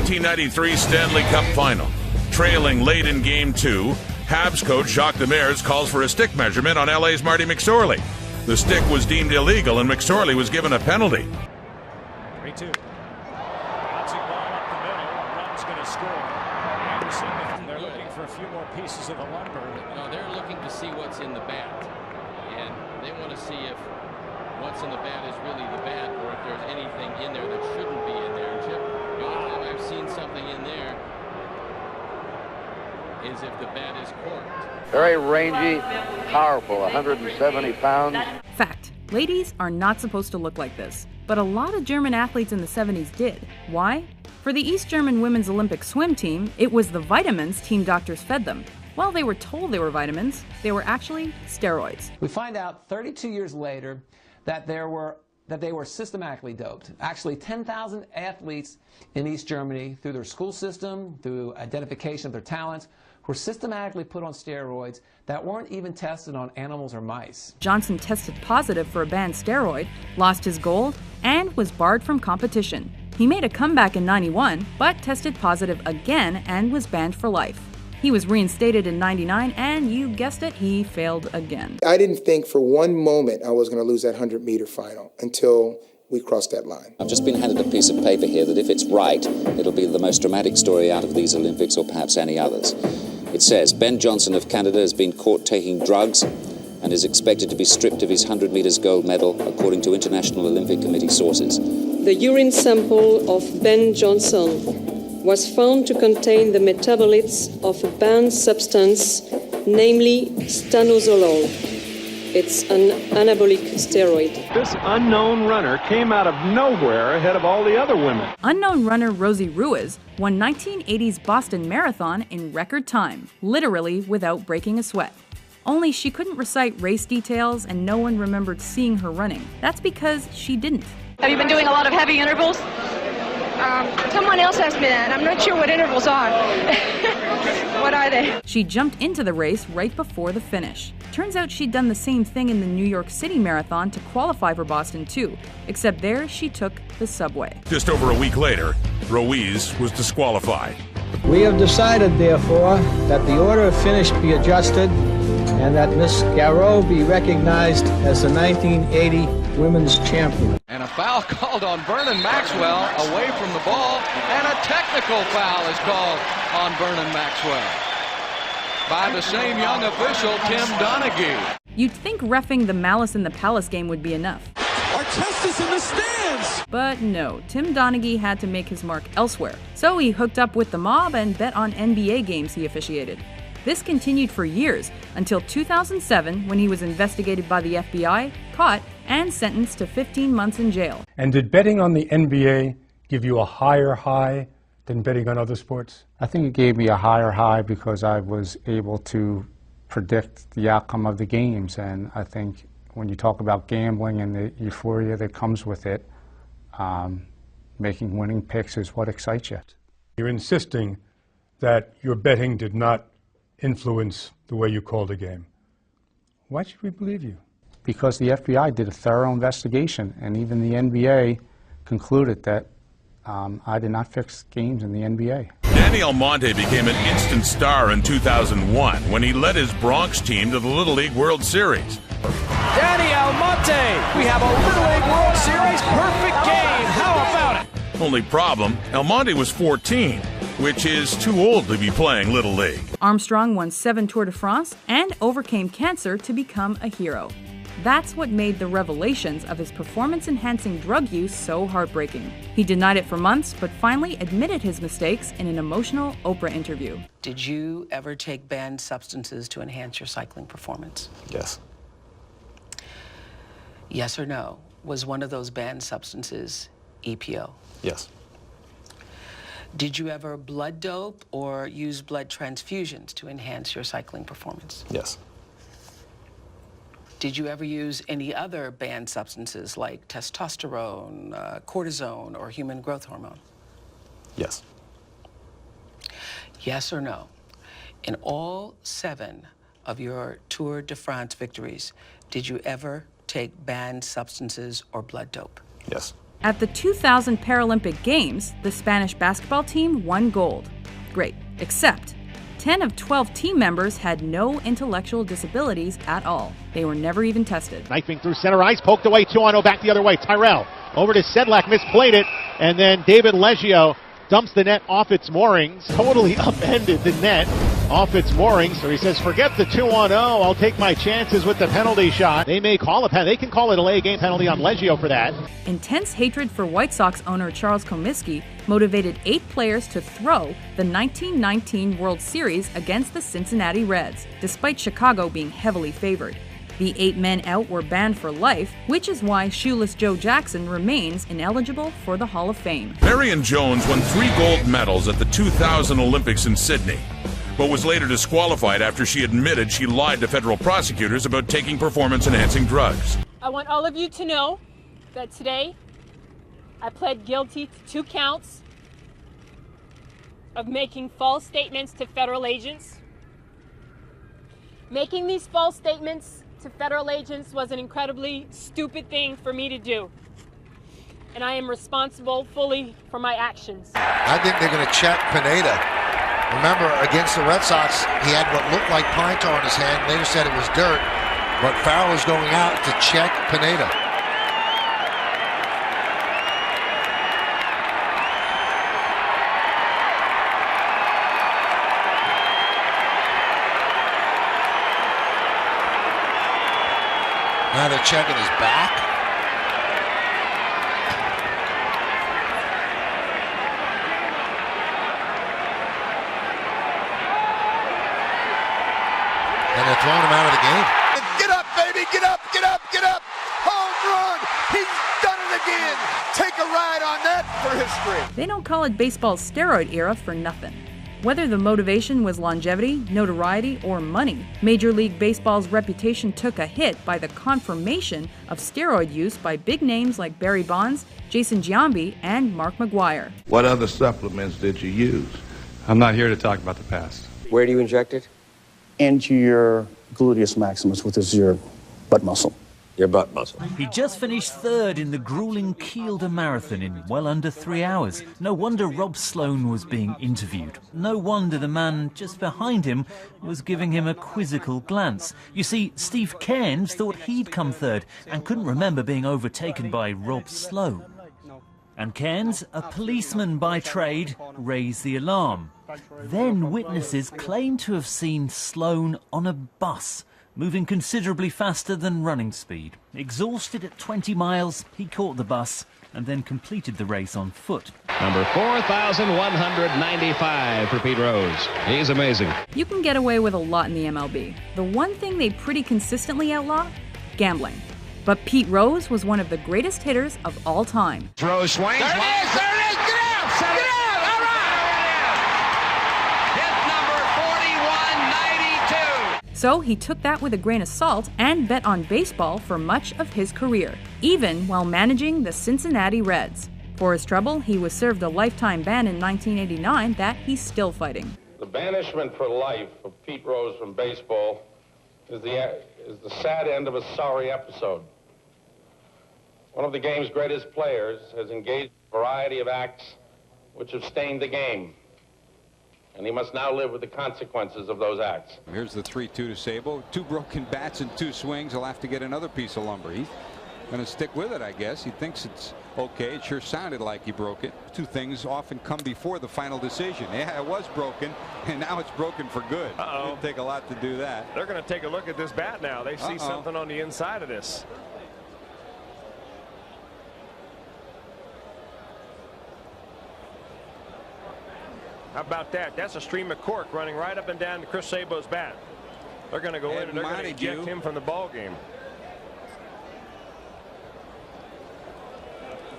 1993 Stanley Cup Final. Trailing late in Game 2, Habs coach Jacques Demers calls for a stick measurement on LA's Marty McSorley. The stick was deemed illegal and McSorley was given a penalty. 3-2. Bouncing ball up the middle. A run's going to score. Anderson, they're looking for a few more pieces of the lumber. No, they're looking to see what's in the bat. And they want to see if what's in the bat is really the bat or if there's anything in there that shouldn't be in there. Chip, the only time I've seen something in there is if the bat is corked. Very rangy, powerful, 170 pounds. Fact, ladies are not supposed to look like this, but a lot of German athletes in the 70s did. Why? For the East German women's Olympic swim team, it was the vitamins team doctors fed them. While they were told they were vitamins, they were actually steroids. We find out 32 years later that they were systematically doped. Actually, 10,000 athletes in East Germany, through their school system, through identification of their talents, were systematically put on steroids that weren't even tested on animals or mice. Johnson tested positive for a banned steroid, lost his gold, and was barred from competition. He made a comeback in '91, but tested positive again and was banned for life. He was reinstated in '99, and you guessed it, he failed again. I didn't think for one moment I was going to lose that 100-meter final until we crossed that line. I've just been handed a piece of paper here that if it's right, it'll be the most dramatic story out of these Olympics or perhaps any others. It says, Ben Johnson of Canada has been caught taking drugs and is expected to be stripped of his 100 meters gold medal, according to International Olympic Committee sources. The urine sample of Ben Johnson was found to contain the metabolites of a banned substance, namely stanozolol. It's an anabolic steroid. This unknown runner came out of nowhere ahead of all the other women. Unknown runner Rosie Ruiz won 1980's Boston Marathon in record time, literally without breaking a sweat. Only she couldn't recite race details and no one remembered seeing her running. That's because she didn't. Have you been doing a lot of heavy intervals? Someone else has been. I'm not sure what intervals are. What are they? She jumped into the race right before the finish. Turns out she'd done the same thing in the New York City Marathon to qualify for Boston too, except there she took the subway. Just over a week later, Ruiz was disqualified. We have decided, therefore, that the order of finish be adjusted and that Miss Garreau be recognized as the 1980 Women's Champion. And a foul called on Vernon Maxwell away from the ball, and a technical foul is called on Vernon Maxwell by the same young official, Tim Donaghy. You'd think reffing the Malice in the Palace game would be enough. Artesta's in the stands! But no, Tim Donaghy had to make his mark elsewhere. So he hooked up with the mob and bet on NBA games he officiated. This continued for years, until 2007 when he was investigated by the FBI, caught, and sentenced to 15 months in jail. And did betting on the NBA give you a higher high than betting on other sports? I think it gave me a higher high because I was able to predict the outcome of the games. And I think when you talk about gambling and the euphoria that comes with it, making winning picks is what excites you. You're insisting that your betting did not influence the way you called a game. Why should we believe you? Because the FBI did a thorough investigation, and even the NBA concluded that I did not fix games in the NBA. Danny Almonte became an instant star in 2001 when he led his Bronx team to the Little League World Series. Danny Almonte! We have a Little League World Series perfect game! How about it? Only problem, Almonte was 14, which is too old to be playing Little League. Armstrong won 7 Tour de France and overcame cancer to become a hero. That's what made the revelations of his performance-enhancing drug use so heartbreaking. He denied it for months, but finally admitted his mistakes in an emotional Oprah interview. Did you ever take banned substances to enhance your cycling performance? Yes. Yes or no? Was one of those banned substances EPO? Yes. Did you ever blood dope or use blood transfusions to enhance your cycling performance? Yes. Did you ever use any other banned substances like testosterone, cortisone, or human growth hormone? Yes. Yes or no? In all 7 of your Tour de France victories, did you ever take banned substances or blood dope? Yes. At the 2000 Paralympic Games, the Spanish basketball team won gold. Great, except 10 of 12 team members had no intellectual disabilities at all. They were never even tested. Knifing through center ice, poked away, 2-on-0 back the other way. Tyrell over to Sedlak, misplayed it, and then David Leggio dumps the net off its moorings, totally upended the net off its moorings. So he says, forget the 2-on-0, I'll take my chances with the penalty shot. They may call a penalty. They can call it a lay game penalty on Leggio for that. Intense hatred for White Sox owner Charles Comiskey motivated 8 players to throw the 1919 World Series against the Cincinnati Reds, despite Chicago being heavily favored. The 8 men out were banned for life, which is why Shoeless Joe Jackson remains ineligible for the Hall of Fame. Marion Jones won 3 gold medals at the 2000 Olympics in Sydney, but was later disqualified after she admitted she lied to federal prosecutors about taking performance-enhancing drugs. I want all of you to know that today I pled guilty to 2 counts of making false statements to federal agents. Making these false statements to federal agents was an incredibly stupid thing for me to do, and I am responsible fully for my actions. I think they're going to check Pineda. Remember, against the Red Sox, he had what looked like pine tar in his hand. Later said it was dirt, but Farrell is going out to check Pineda. Now they're checking his back. And they're throwing him out of the game. Get up, baby, get up, get up, get up. Home run. He's done it again. Take a ride on that for history. They don't call it baseball's steroid era for nothing. Whether the motivation was longevity, notoriety, or money, Major League Baseball's reputation took a hit by the confirmation of steroid use by big names like Barry Bonds, Jason Giambi, and Mark McGwire. What other supplements did you use? I'm not here to talk about the past. Where do you inject it? Into your gluteus maximus, which is your butt muscle. Your butt muscle. He just finished 3rd in the grueling Kielder Marathon in well under 3 hours. No wonder Rob Sloan was being interviewed. No wonder the man just behind him was giving him a quizzical glance. You see, Steve Cairns thought he'd come 3rd and couldn't remember being overtaken by Rob Sloan. And Cairns, a policeman by trade, raised the alarm. Then witnesses claimed to have seen Sloan on a bus, moving considerably faster than running speed. Exhausted at 20 miles, he caught the bus and then completed the race on foot. Number 4,195 for Pete Rose. He's amazing. You can get away with a lot in the MLB. The one thing they pretty consistently outlaw? Gambling. But Pete Rose was one of the greatest hitters of all time. Rose swings. There it is! There it is! Get out! Get out! All right! Hit number 4192. So he took that with a grain of salt and bet on baseball for much of his career, even while managing the Cincinnati Reds. For his trouble, he was served a lifetime ban in 1989 that he's still fighting. The banishment for life of Pete Rose from baseball is the sad end of a sorry episode. One of the game's greatest players has engaged in a variety of acts which have stained the game, and he must now live with the consequences of those acts. Here's the 3-2 to Sabo. 2 broken bats and 2 swings. He'll have to get another piece of lumber. He's going to stick with it, I guess. He thinks it's okay. It sure sounded like he broke it. 2 things often come before the final decision. Yeah, it was broken, and now it's broken for good. It'll take a lot to do that. They're going to take a look at this bat now. They see something on the inside of this. How about that? That's a stream of cork running right up and down to Chris Sabo's bat. They're going to go in and they're going to eject him from the ball game.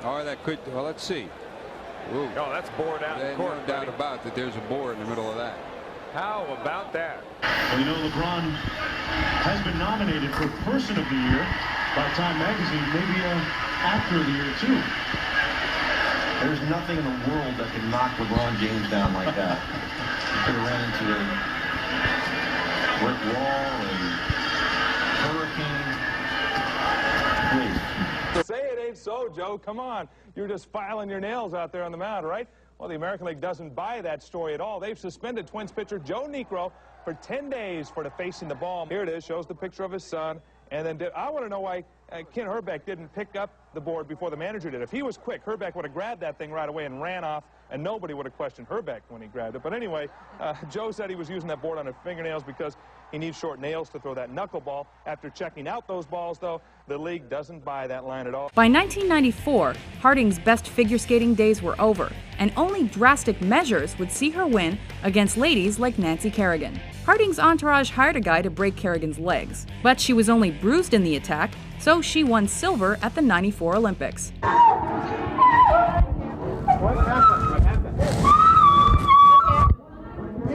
Or that could, well, let's see. Ooh. Oh, that's bored out. There's no doubt about that there's a bore in the middle of that. How about that? Well, you know, LeBron has been nominated for Person of the Year by Time Magazine, maybe after the year, too. There's nothing in the world that can knock LeBron James down like that. He could have ran into a brick wall, a hurricane. Please. Say it ain't so, Joe. Come on. You're just filing your nails out there on the mound, right? Well, the American League doesn't buy that story at all. They've suspended Twins pitcher Joe Niekro for 10 days for defacing the ball. Here it is, shows the picture of his son. And then I want to know why Ken Herbeck didn't pick up the board before the manager did. If he was quick, Herbeck would have grabbed that thing right away and ran off, and nobody would have questioned Herbeck when he grabbed it. But anyway, Joe said he was using that board on his fingernails because he needs short nails to throw that knuckleball. After checking out those balls, though, the league doesn't buy that line at all. By 1994, Harding's best figure skating days were over, and only drastic measures would see her win against ladies like Nancy Kerrigan. Harding's entourage hired a guy to break Kerrigan's legs, but she was only bruised in the attack, so she won silver at the '94 Olympics. What happened? What happened?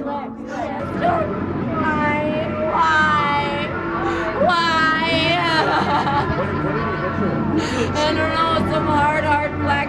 Why? I don't know, some hard black